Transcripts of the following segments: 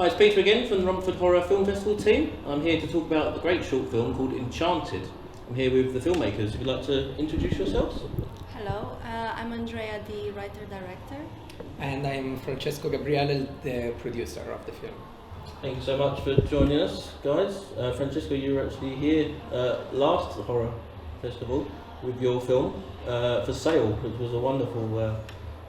Hi, it's Peter again from the Romford Horror Film Festival team. I'm here to talk about the great short film called Enchanted. I'm here with the filmmakers. If you'd like to introduce yourselves. Hello, I'm Andrea, the writer-director. And I'm Francesco Gabriele, the producer of the film. Thank you so much for joining us, guys. Francesco, you were actually here last Horror Festival with your film, For Sale, which was a wonderful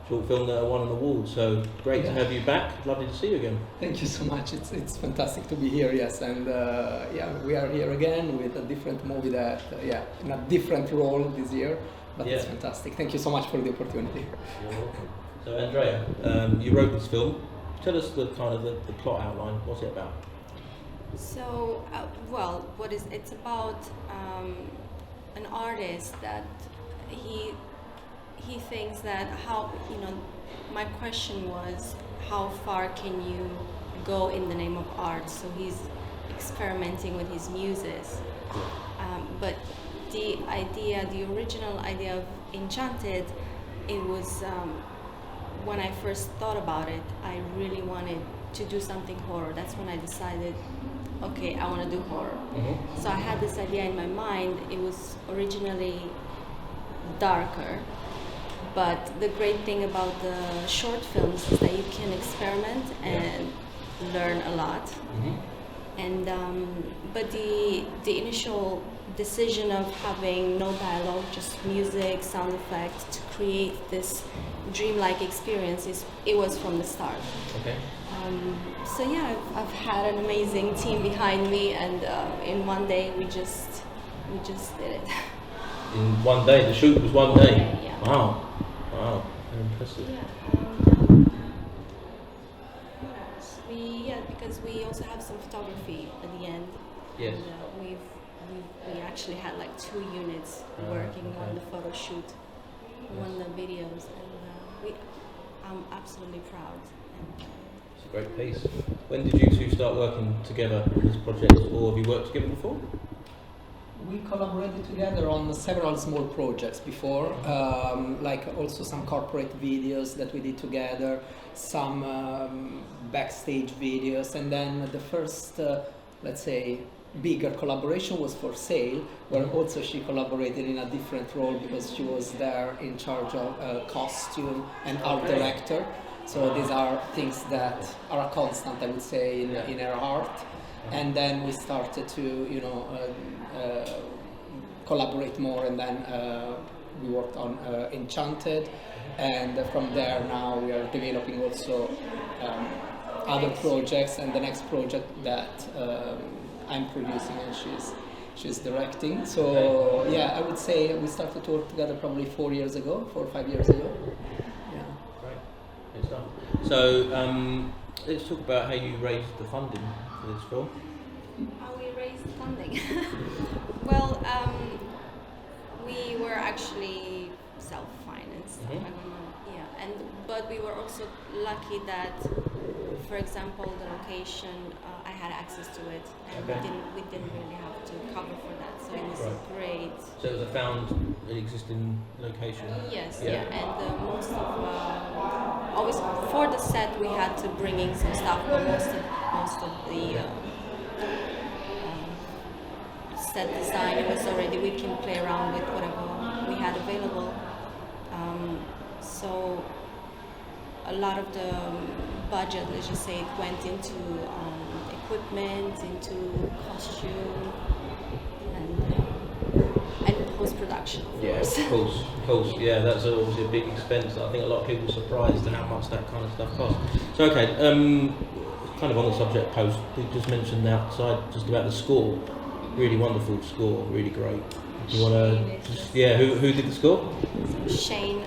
short film that won an award. So great to have you back. Lovely to see you again. Thank you so much. It's fantastic to be here. Yes, and we are here again with a different movie that in a different role this year. But it's fantastic. Thank you so much for the opportunity. You're welcome. So Andrea, you wrote this film. Tell us the kind of the plot outline. What's it about? So, it's about an artist that he thinks that my question was, how far can you go in the name of art? So he's experimenting with his muses, but the original idea of Enchanted, it was when I first thought about it, I really wanted to do something horror. That's when I decided, okay, I want to do horror. Mm-hmm. So I had this idea in my mind. It was originally darker, but the great thing about the short films is that you can experiment and learn a lot. Mm-hmm. And but the initial decision of having no dialogue, just music, sound effects, to create this dreamlike experience, it was from the start. Okay. So I've had an amazing team behind me, and in one day we just did it. In one day, the shoot was one day. Yeah. Wow, very impressive. Yeah. What else? Because we also have some photography at the end. Yes. And, we actually had like 2 units working on the photo shoot, on the videos, and I'm absolutely proud. It's a great piece. When did you two start working together on this project, or have you worked together before? We collaborated together on several small projects before, like also some corporate videos that we did together, some backstage videos, and then the first, let's say, bigger collaboration was For Sale, where also she collaborated in a different role because she was there in charge of costume and art director. So these are things that are a constant, I would say, in her art. And then we started to, collaborate more, and then we worked on Enchanted, and from there now we are developing also other projects, and the next project that I'm producing and she's directing. So I would say we started to work together probably 4 or 5 years ago. Yeah. Great. Good stuff. So let's talk about how you raised the funding for this film. How we raised funding? Well, we were actually self-financed. Mm-hmm. But we were also lucky that, for example, the location, I had access to it, and we didn't really have to cover for that. So it was great. So it was a found existing location. Yes, and most of always for the set we had to bring in some stuff, but most of the set design, it was already, we can play around with whatever we had available. So a lot of the budget, let's just say, it went into equipment, into costume, and post-production, of course. Of course. Yeah, that's obviously a big expense. I think a lot of people are surprised at how much that kind of stuff costs. So kind of on the subject post, we just mentioned outside just about the score. Really wonderful score, really great. Do you want to who did the score? Shane,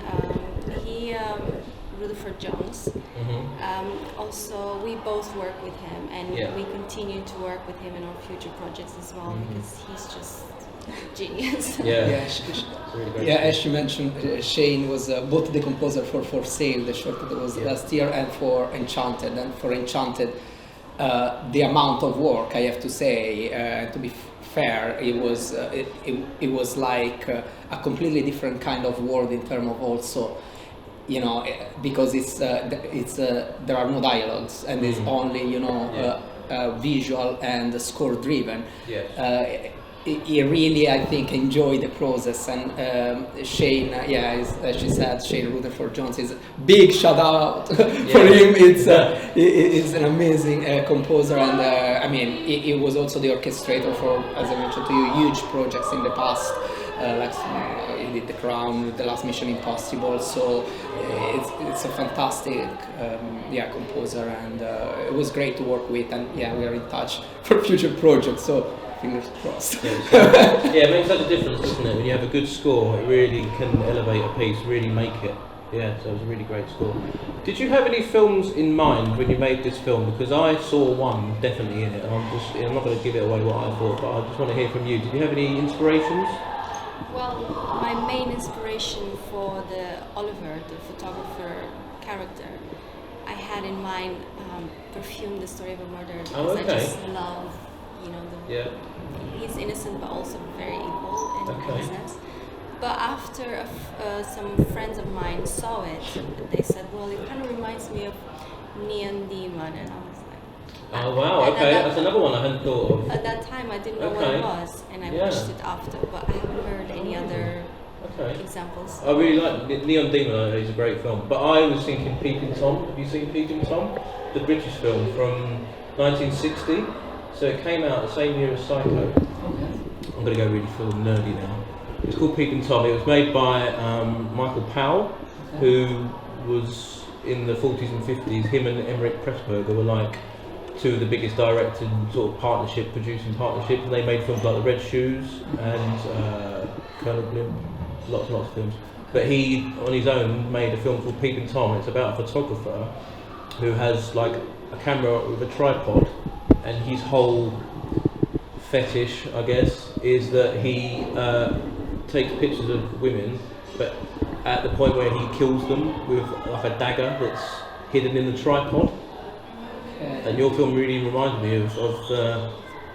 Rutherford Jones. Mm-hmm. Also, we both work with him, and we continue to work with him in our future projects as well, because he's just genius. As you mentioned, Shane was both the composer for Sale, the short that was last year, and for Enchanted. And for Enchanted, the amount of work, I have to say, to be fair, it was like a completely different kind of world in terms of also you know, because there are no dialogues and it's only, you know, visual and score driven. Yes. He really, I think, enjoyed the process, and Shane, as she said, Shane Rutherford Jones is big shout out for him. He's an amazing composer, and I mean, he was also the orchestrator for, as I mentioned to you, huge projects in the past, like he did The Crown, The Last Mission Impossible. So it's a fantastic, composer, and it was great to work with, and we are in touch for future projects. So. Fingers crossed. It makes such a difference, doesn't it? When you have a good score, it really can elevate a piece, really make it. Yeah, so it was a really great score. Did you have any films in mind when you made this film? Because I saw one definitely in it, and I'm not going to give it away what I thought, but I just want to hear from you. Did you have any inspirations? Well, my main inspiration for the Oliver, the photographer character, I had in mind Perfume, the Story of a Murder, because I just love, you know, he's innocent but also very evil in a sense. But after some friends of mine saw it, they said, well, it kind of reminds me of Neon Demon, and I was like, oh wow, okay, that's another one I hadn't thought of. At that time I didn't know what it was, and I watched it after, but I haven't heard any other examples. I really like Neon Demon, it's a great film, but I was thinking Peeping Tom. Have you seen Peeping Tom? The British film from 1960. So it came out the same year as Psycho. I'm going to go really full nerdy now. It's called Peeping Tom. It was made by Michael Powell, who was in the 40s and 50s. Him and Emmerich Pressburger were like two of the biggest directing sort of producing partnerships. And they made films like The Red Shoes and Colonel Blimp, lots and lots of films. But he, on his own, made a film called Peeping Tom. It's about a photographer who has like a camera with a tripod. And his whole fetish, I guess, is that he takes pictures of women, but at the point where he kills them with like a dagger that's hidden in the tripod. And your film really reminded me of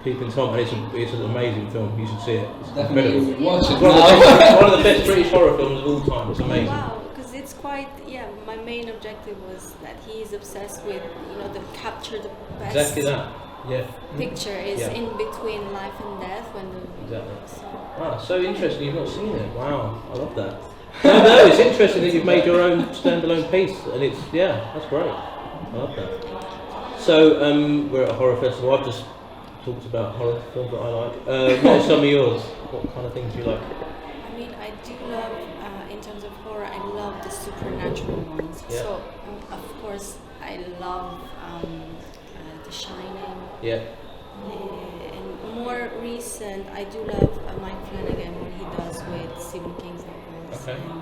Peeping Tom, and it's an amazing film. You should see it. It's definitely watch it. One of the best British horror films of all time. It's amazing. Wow, because it's quite. My main objective was that he is obsessed with, you know, the capture the best. Exactly that. Picture is in between life and death when the so interesting. You've not seen it. Wow, I love that. No, it's interesting that you've made your own standalone piece, and it's that's great. I love that. So we're at a horror festival. I've just talked about horror films that I like. What are some of yours? What kind of things do you like? I mean, I do love in terms of horror. I love the supernatural ones. Yeah. So of course I love The Shining. Yeah. And more recent, I do love Mike Flanagan, what he does with Stephen King's novels. Okay. And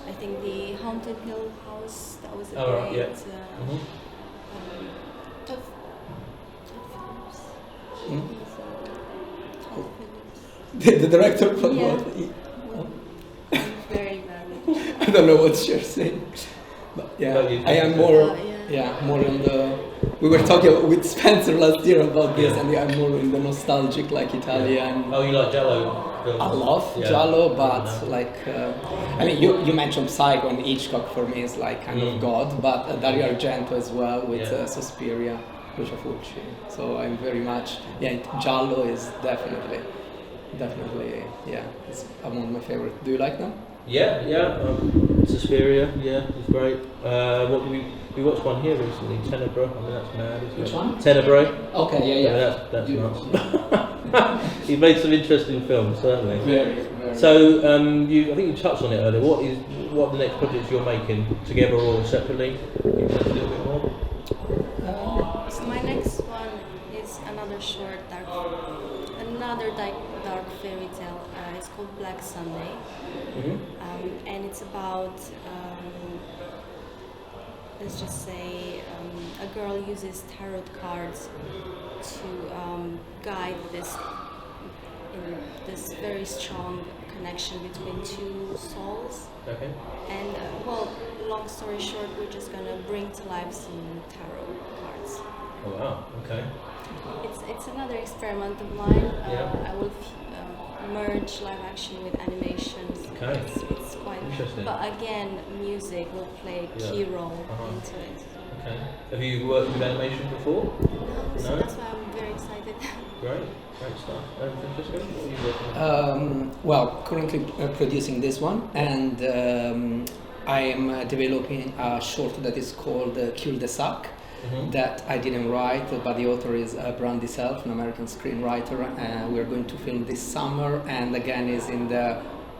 I think the Haunted Hill House, that was a Oh, great. yeah. Todd Phillips. Todd Phillips. The director for Yeah. what? Very bad. I don't know what you're saying. But I am more more in the. We were talking with Spencer last year about this, and I'm more in the nostalgic, like Italian. Oh, you like Giallo films? I love Giallo, but like, I mean, you mentioned Psycho, and Hitchcock for me is like kind of God, but Dario Argento as well with Suspiria, Lucio Fulci. So I'm very much, Giallo is definitely, it's among my favorite. Do you like them? Suspiria, it's great. What we watched one here recently, Tenebrae. I mean, that's mad, isn't it? Which one? Tenebrae. Okay, That's nuts. You've made some interesting films, certainly. Very. So, I think you touched on it earlier. What are the next projects you're making, together or separately? Can you tell us a little bit more? So my next one is another dark fairy tale. It's called Black Sunday, and it's about let's just say a girl uses tarot cards to guide this very strong connection between two souls. Okay. And long story short, we're just gonna bring to life some tarot cards. Oh wow. Okay. It's another experiment of mine. I will merge live action with animations. Okay. It's quite Interesting. But again, music will play a key role into it. Okay. Have you worked with animation before? No, so No? that's why I'm very excited. Great stuff. Francesco, what are you working on? Well, currently producing this one, and I am developing a short that is called Cul-de-sac. That I didn't write, but the author is Brandy Self, an American screenwriter. We're going to film this summer, and again is in the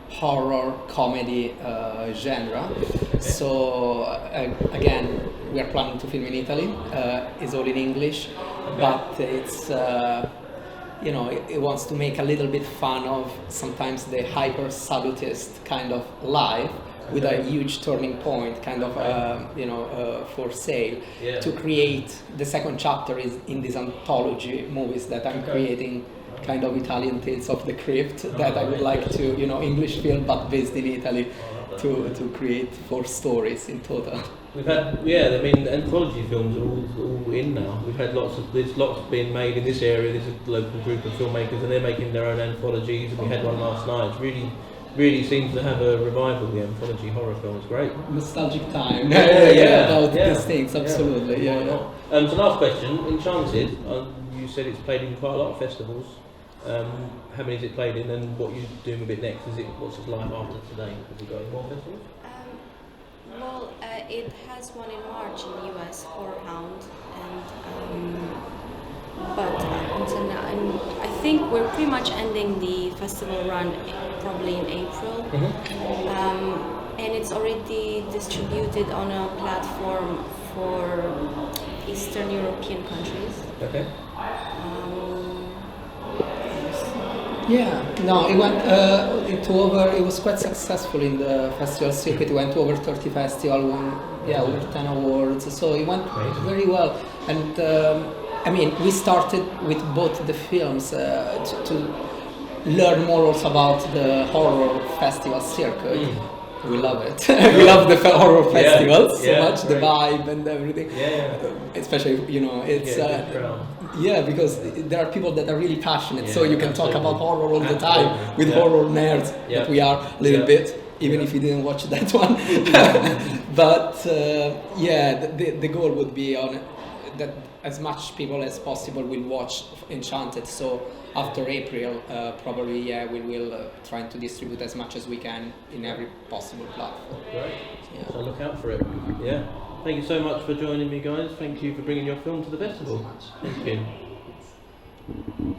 horror comedy genre. So again, we are planning to film in Italy. It's all in English, but it's it wants to make a little bit fun of sometimes the hyper salutist kind of life. With a huge turning point, kind of, for sale, to create the second chapter is in this anthology movies that I'm creating, kind of Italian Tales of the Crypt that I would like to, English film but based in Italy, to create 4 stories in total. We've had, anthology films are all in now. We've had there's lots being made in this area. There's a local group of filmmakers and they're making their own anthologies, and we had one last night. It's really seems to have a revival, the anthology horror film. It's great. Nostalgic time. About these things, absolutely. So last question, Enchanted, you said it's played in quite a lot of festivals. How many has it played in, and what are you doing with it next? What's it like after today? Have you got any more festivals? It has one in March in the US, Horrorhound, but until now, I think we're pretty much ending the festival run probably in April, and it's already distributed on a platform for Eastern European countries. Okay. It went it was quite successful in the festival circuit. It went to over 30 festivals, won over 10 awards, so it went very well. And we started with both the films to learn more also about the horror festival circuit. We love it. We love the horror festivals so much, the vibe and everything. Especially, it's because there are people that are really passionate, so you can talk about horror all the time with horror nerds that we are a little bit, even if you didn't watch that one. But the goal would be on that as much people as possible will watch Enchanted. So after April, probably we will try to distribute as much as we can in every possible platform. Great. So look out for it. Thank you so much for joining me, guys. Thank you for bringing your film to the festival. Thank you.